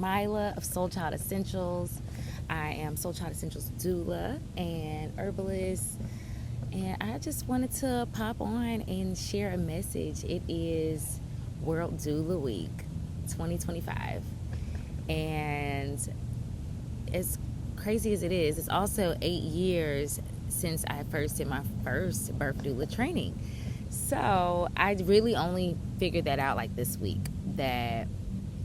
Mila of Soul Child Essentials. I am Soul Child Essentials doula and herbalist. And I just wanted to pop on and share a message. It is World Doula Week 2025. And as crazy as it is, it's also 8 years since I first did my first birth doula training. So I really only figured that out like this week, that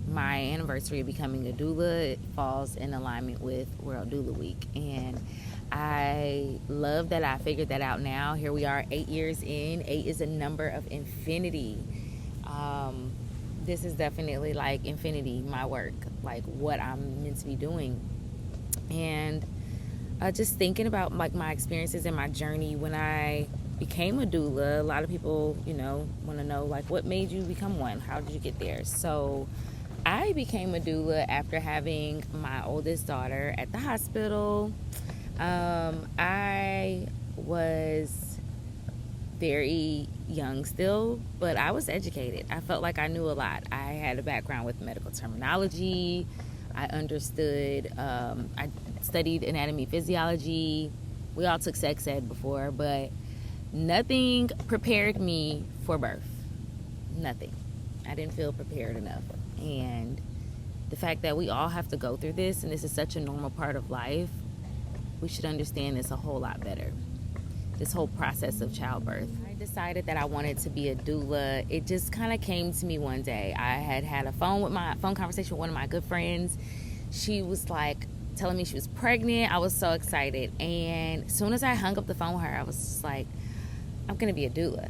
my anniversary of becoming a doula falls in alignment with World Doula Week. And I love that I figured that out now. Here we are 8 years in. 8 is a number of infinity. This is definitely like infinity, my work, like what I'm meant to be doing. And just thinking about like my experiences and my journey when I became a doula. A lot of people, want to know like what made you become one? How did you get there? So I became a doula after having my oldest daughter at the hospital. I was very young still, but I was educated. I felt like I knew a lot. I had a background with medical terminology. I understood, I studied anatomy, physiology. We all took sex ed before, but nothing prepared me for birth. Nothing. I didn't feel prepared enough. And the fact that we all have to go through this, and this is such a normal part of life, we should understand this a whole lot better. This whole process of childbirth. I decided that I wanted to be a doula. It just kind of came to me one day. I had a phone conversation with one of my good friends. She was like telling me she was pregnant. I was so excited. And as soon as I hung up the phone with her, I was just like, I'm going to be a doula.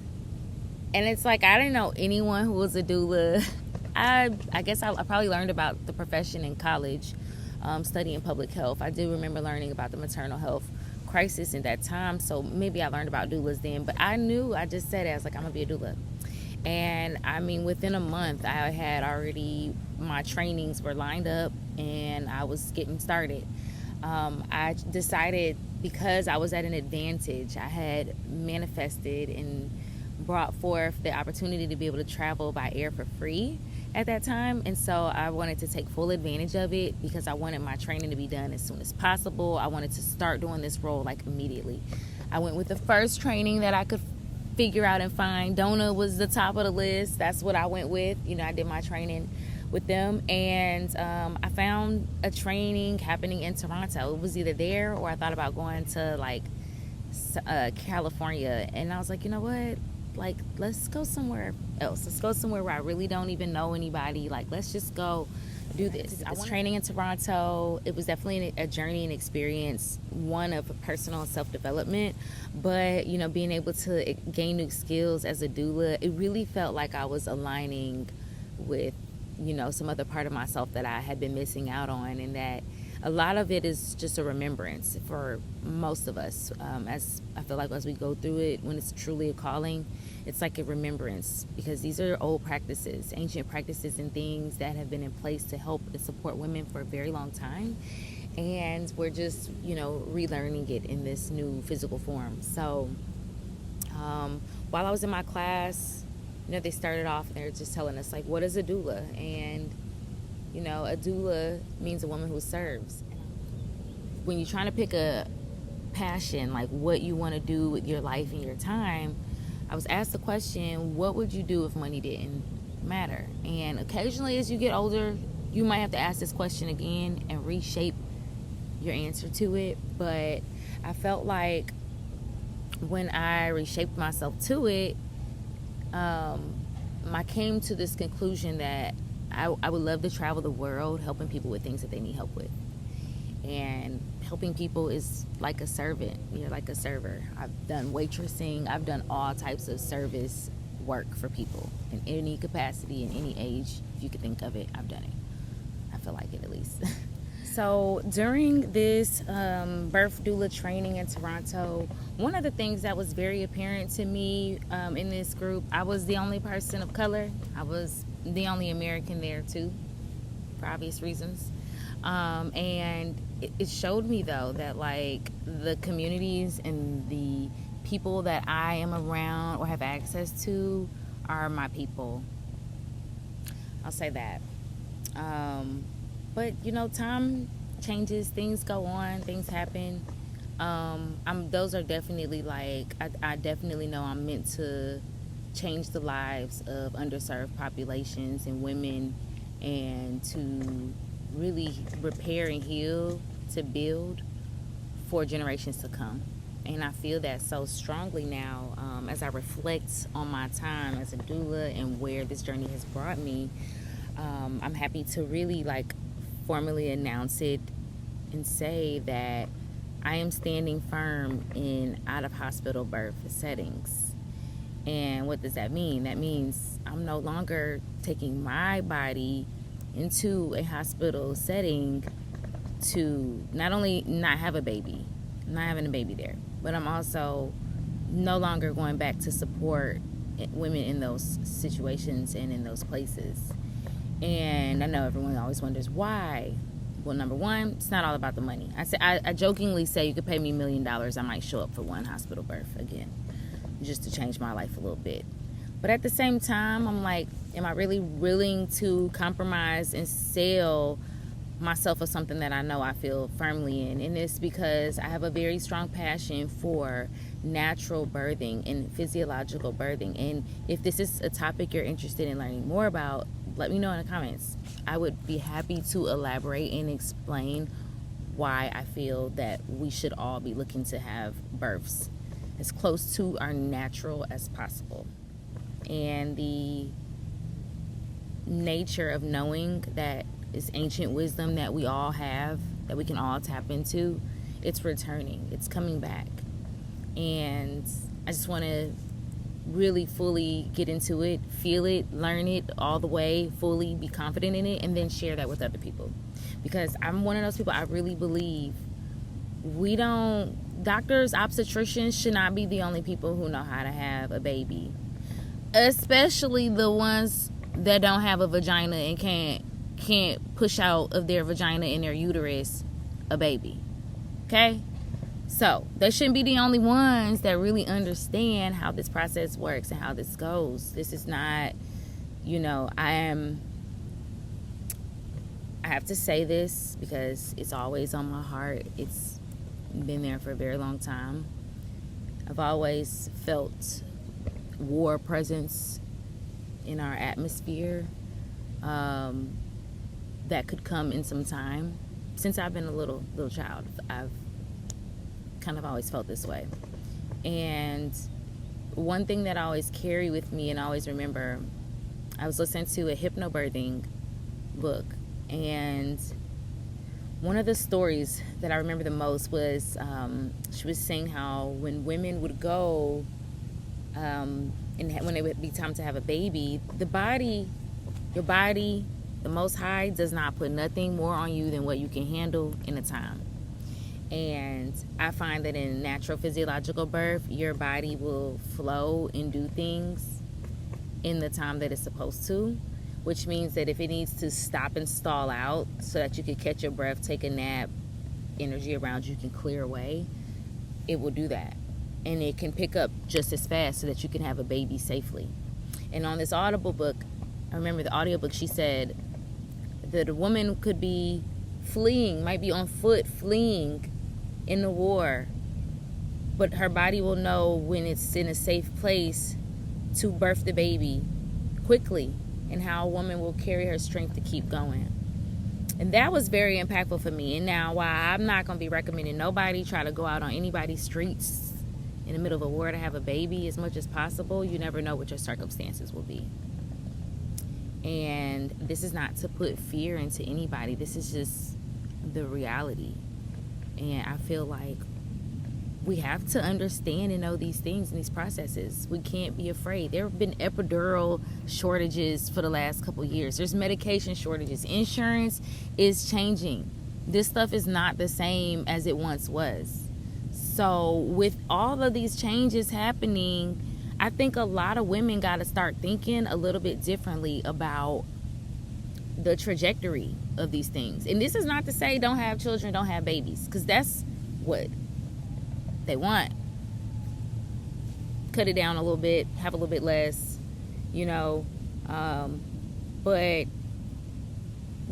And it's like, I didn't know anyone who was a doula. I guess I probably learned about the profession in college, studying public health. I do remember learning about the maternal health crisis in that time, so maybe I learned about doulas then, but I just said it, I was like, I'm gonna be a doula. And I mean, within a month, I had already, my trainings were lined up and I was getting started. I decided, because I was at an advantage, I had manifested and brought forth the opportunity to be able to travel by air for free at that time, and so I wanted to take full advantage of it because I wanted my training to be done as soon as possible. I wanted to start doing this role like immediately. I went with the first training that I could figure out and find. DONA was the top of the list. That's what I went with. I did my training with them, and I found a training happening in Toronto. It was either there or I thought about going to like California, and I was like, you know what? Like, let's go somewhere else. Let's go somewhere where I really don't even know anybody. Like, let's just go do this. I was training in Toronto. It was definitely a journey and experience, one of personal self-development, but, being able to gain new skills as a doula, it really felt like I was aligning with, some other part of myself that I had been missing out on, and that a lot of it is just a remembrance for most of us. As I feel like as we go through it, when it's truly a calling, it's like a remembrance, because these are old practices, ancient practices and things that have been in place to help and support women for a very long time. And we're just, relearning it in this new physical form. So while I was in my class, they started off and they were just telling us, like, what is a doula? And a doula means a woman who serves. When you're trying to pick a passion, like what you want to do with your life and your time, I was asked the question, what would you do if money didn't matter? And occasionally as you get older, you might have to ask this question again and reshape your answer to it. But I felt like when I reshaped myself to it, I came to this conclusion that I would love to travel the world helping people with things that they need help with. And helping people is like a servant. You're like a server. I've done waitressing. I've done all types of service work for people in any capacity, in any age. If you could think of it, I've done it. I feel like it, at least. So during this birth doula training in Toronto, one of the things that was very apparent to me in this group, I was the only person of color. I was the only American there too, for obvious reasons. And it showed me though that like the communities and the people that I am around or have access to are my people. I'll say that. But time changes, things go on, things happen. Those are definitely like I definitely know I'm meant to change the lives of underserved populations and women, and to really repair and heal, to build for generations to come. And I feel that so strongly now, as I reflect on my time as a doula and where this journey has brought me. I'm happy to really formally announce it and say that I am standing firm in out of hospital birth settings. And what does that mean? That means I'm no longer taking my body into a hospital setting to not only not have a baby, not having a baby there, but I'm also no longer going back to support women in those situations and in those places. And I know everyone always wonders why. Well, number one, it's not all about the money. I jokingly say you could pay me $1 million, I might show up for one hospital birth again, just to change my life a little bit. But at the same time, I'm like, am I really willing to compromise and sell myself for something that I know I feel firmly in? And it's because I have a very strong passion for natural birthing and physiological birthing. And if this is a topic you're interested in learning more about, let me know in the comments. I would be happy to elaborate and explain why I feel that we should all be looking to have births as close to our natural as possible. And the nature of knowing that it's ancient wisdom that we all have, that we can all tap into, it's returning, it's coming back. And I just want to really fully get into it, feel it, learn it all the way, fully be confident in it, and then share that with other people. Because I'm one of those people, I really believe doctors, obstetricians should not be the only people who know how to have a baby. Especially the ones that don't have a vagina and can't push out of their vagina and their uterus a baby. Okay? So they shouldn't be the only ones that really understand how this process works and how this goes. This is not, I have to say this because it's always on my heart. It's been there for a very long time. I've always felt war presence in our atmosphere that could come in some time. Since I've been a little child, I've kind of always felt this way. And one thing that I always carry with me and always remember, I was listening to a hypnobirthing book, and one of the stories that I remember the most was she was saying how when women would go and when it would be time to have a baby, your body, the Most High does not put nothing more on you than what you can handle in a time. And I find that in natural physiological birth, your body will flow and do things in the time that it's supposed to, which means that if it needs to stop and stall out so that you can catch your breath, take a nap, energy around you can clear away, it will do that. And it can pick up just as fast so that you can have a baby safely. And on this Audible book, I remember the audiobook, she said that a woman could be fleeing, might be on foot fleeing in the war, but her body will know when it's in a safe place to birth the baby quickly, and how a woman will carry her strength to keep going. And that was very impactful for me. And now, while I'm not going to be recommending nobody try to go out on anybody's streets in the middle of a war to have a baby as much as possible, you never know what your circumstances will be. And this is not to put fear into anybody. This is just the reality. And I feel like we have to understand and know these things and these processes. We can't be afraid. There have been epidural shortages for the last couple years. There's medication shortages. Insurance is changing. This stuff is not the same as it once was. So with all of these changes happening, I think a lot of women got to start thinking a little bit differently about the trajectory of these things. And this is not to say don't have children, don't have babies, because that's what they want. Cut it down a little bit, have a little bit less, but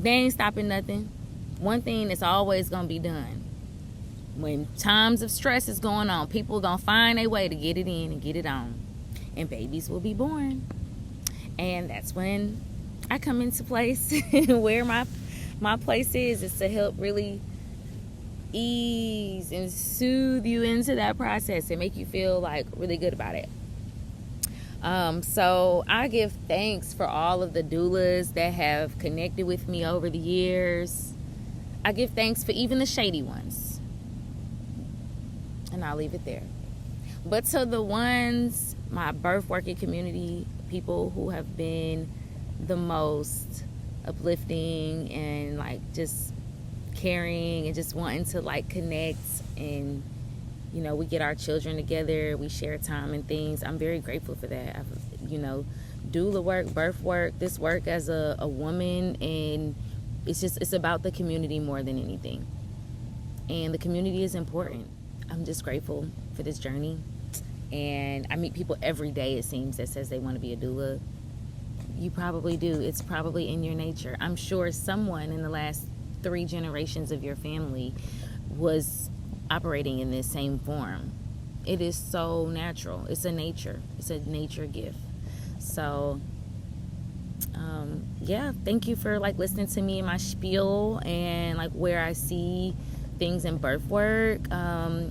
They ain't stopping nothing. One thing that's always gonna be done. When times of stress is going on, people are gonna find a way to get it in and get it on. And babies will be born. And that's when I come into place. Where my place is to help really ease and soothe you into that process and make you feel like really good about it. So I give thanks for all of the doulas that have connected with me over the years. I give thanks for even the shady ones. And I'll leave it there. But to the ones, my birth working community, people who have been the most uplifting and like just caring and just wanting to like connect, and you know, we get our children together, we share time and things. I'm very grateful for that. You know, doula work, birth work, this work as a woman, and it's about the community more than anything. And the community is important. I'm just grateful for this journey. And I meet people every day, it seems, that says they want to be a doula. You probably do. It's probably in your nature. I'm sure someone in the last 3 generations of your family was operating in this same form. It is so natural. It's a nature gift. So yeah, thank you for like listening to me and my spiel and like where I see things in birth work.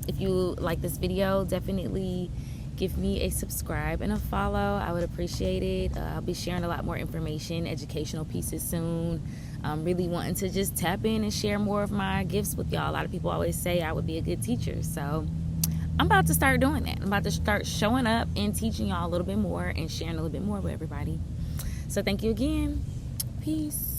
If you like this video, definitely give me a subscribe and a follow. I would appreciate it. I'll be sharing a lot more information, educational pieces soon. I'm really wanting to just tap in and share more of my gifts with y'all. A lot of people always say I would be a good teacher, so I'm about to start doing that. I'm about to start showing up and teaching y'all a little bit more and sharing a little bit more with everybody. So thank you again. Peace.